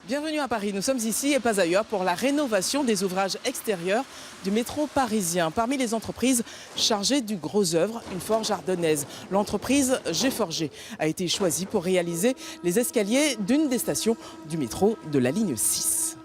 Bienvenue à Paris, nous sommes ici et pas ailleurs pour la rénovation des ouvrages extérieurs du métro parisien. Parmi les entreprises chargées du gros œuvre, une forge ardennaise. L'entreprise G-Forger a été choisie pour réaliser les escaliers d'une des stations du métro de la ligne 6.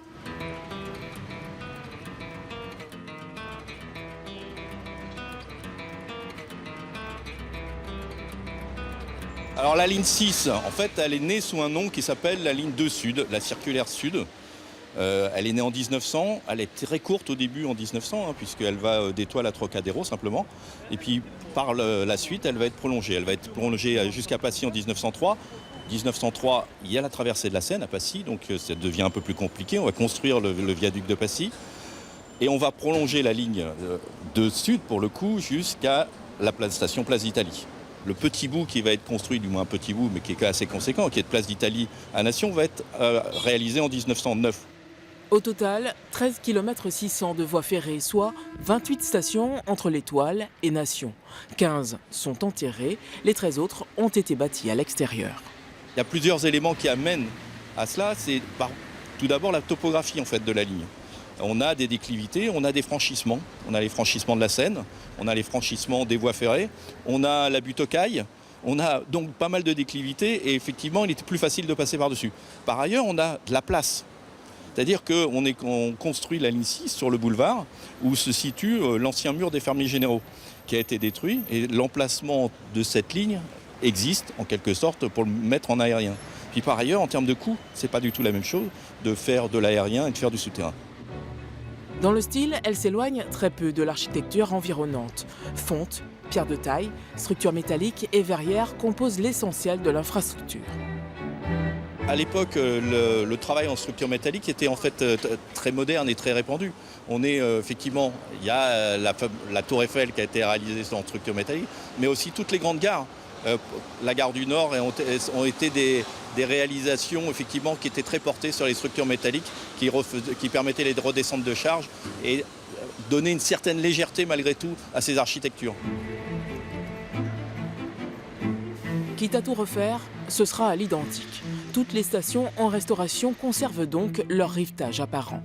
Alors la ligne 6, en fait, elle est née sous un nom qui s'appelle la ligne 2 Sud, la circulaire Sud. Elle est née en 1900, elle est très courte au début en 1900, puisqu'elle va d'Étoile à Trocadéro simplement. Et puis par la suite, elle va être prolongée. Elle va être prolongée jusqu'à Passy en 1903. 1903, il y a la traversée de la Seine à Passy, donc ça devient un peu plus compliqué. On va construire le viaduc de Passy. Et on va prolonger la ligne 2 Sud, pour le coup, jusqu'à la station Place d'Italie. Le petit bout qui va être construit, du moins un petit bout, mais qui est assez conséquent, qui est de Place d'Italie à Nation, va être réalisé en 1909. Au total, 13 km 600 de voies ferrées, soit 28 stations entre l'Étoile et Nation. 15 sont enterrées, les 13 autres ont été bâties à l'extérieur. Il y a plusieurs éléments qui amènent à cela. C'est tout d'abord la topographie en fait, de la ligne. On a des déclivités, on a des franchissements. On a les franchissements de la Seine, on a les franchissements des voies ferrées, on a la butte aux cailles. On a donc pas mal de déclivités et effectivement, il était plus facile de passer par-dessus. Par ailleurs, on a de la place. C'est-à-dire qu'on construit la ligne 6 sur le boulevard où se situe l'ancien mur des fermiers généraux qui a été détruit. Et l'emplacement de cette ligne existe en quelque sorte pour le mettre en aérien. Puis par ailleurs, en termes de coût, c'est pas du tout la même chose de faire de l'aérien et de faire du souterrain. Dans le style, elle s'éloigne très peu de l'architecture environnante. Fonte, pierre de taille, structures métalliques et verrières composent l'essentiel de l'infrastructure. À l'époque, le travail en structure métallique était en fait très moderne et très répandu. On est effectivement, il y a la tour Eiffel qui a été réalisée en structure métallique, mais aussi toutes les grandes gares. La gare du Nord ont été des réalisations effectivement qui étaient très portées sur les structures métalliques, qui permettaient les redescentes de charge et donner une certaine légèreté malgré tout à ces architectures. Quitte à tout refaire, ce sera à l'identique. Toutes les stations en restauration conservent donc leur rivetage apparent.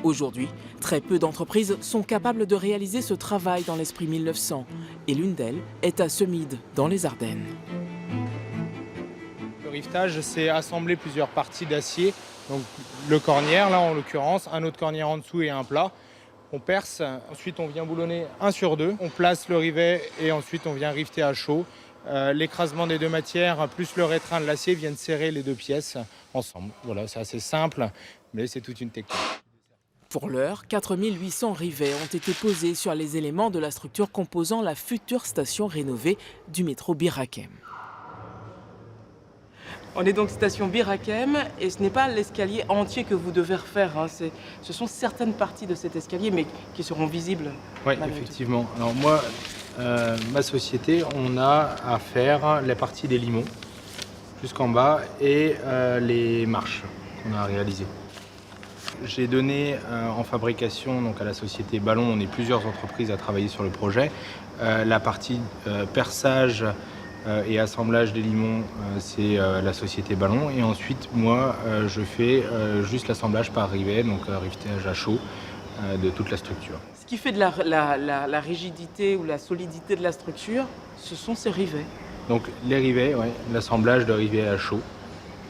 Aujourd'hui, très peu d'entreprises sont capables de réaliser ce travail dans l'esprit 1900. Et l'une d'elles est à Semide, dans les Ardennes. Le rivetage, c'est assembler plusieurs parties d'acier. Donc le cornière, là en l'occurrence, un autre cornière en dessous et un plat. On perce, ensuite on vient boulonner 1 sur 2. On place le rivet et ensuite on vient riveter à chaud. L'écrasement des deux matières plus le rétrain de l'acier viennent serrer les deux pièces ensemble. Voilà, c'est assez simple, mais c'est toute une technique. Pour l'heure, 4800 rivets ont été posés sur les éléments de la structure composant la future station rénovée du métro Bir Hakeim. On est donc station Bir Hakeim et ce n'est pas l'escalier entier que vous devez refaire. Ce sont certaines parties de cet escalier mais qui seront visibles. Oui, effectivement. Alors moi, ma société, on a à faire la partie des limons jusqu'en bas et les marches qu'on a réalisées. J'ai donné en fabrication donc à la société Ballon, on est plusieurs entreprises à travailler sur le projet. La partie perçage et assemblage des limons, c'est la société Ballon. Et ensuite, moi, je fais juste l'assemblage par rivet, donc rivetage à chaud de toute la structure. Ce qui fait de la rigidité ou la solidité de la structure, ce sont ces rivets. Donc les rivets, ouais, l'assemblage de rivets à chaud,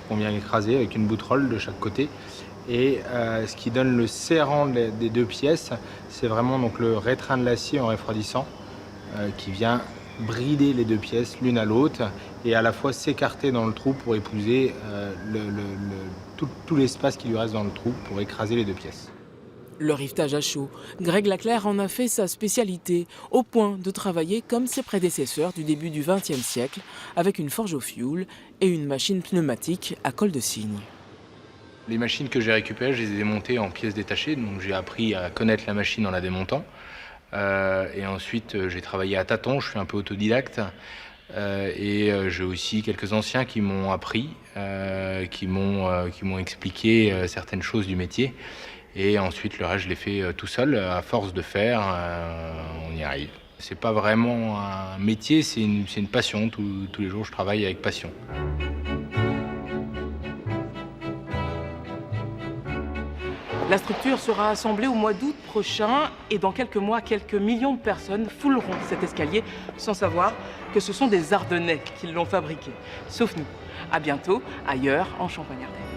qu'on vient écraser avec une boutterole de chaque côté. Et ce qui donne le serrant des deux pièces, c'est vraiment donc le rétrain de l'acier en refroidissant qui vient brider les deux pièces l'une à l'autre et à la fois s'écarter dans le trou pour épouser tout l'espace qui lui reste dans le trou pour écraser les deux pièces. Le rivetage à chaud, Greg Laclair en a fait sa spécialité, au point de travailler comme ses prédécesseurs du début du XXe siècle, avec une forge au fioul et une machine pneumatique à colle de cygne. Les machines que j'ai récupérées, je les ai démontées en pièces détachées, donc j'ai appris à connaître la machine en la démontant. Et ensuite, j'ai travaillé à tâtons, je suis un peu autodidacte. Et j'ai aussi quelques anciens qui m'ont appris, qui m'ont expliqué certaines choses du métier. Et ensuite, le reste, je l'ai fait tout seul. À force de faire, on y arrive. C'est pas vraiment un métier, c'est une passion. Tous les jours, je travaille avec passion. La structure sera assemblée au mois d'août prochain et dans quelques mois, quelques millions de personnes fouleront cet escalier sans savoir que ce sont des Ardennais qui l'ont fabriqué. Sauf nous. À bientôt, ailleurs, en Champagne-Ardenne.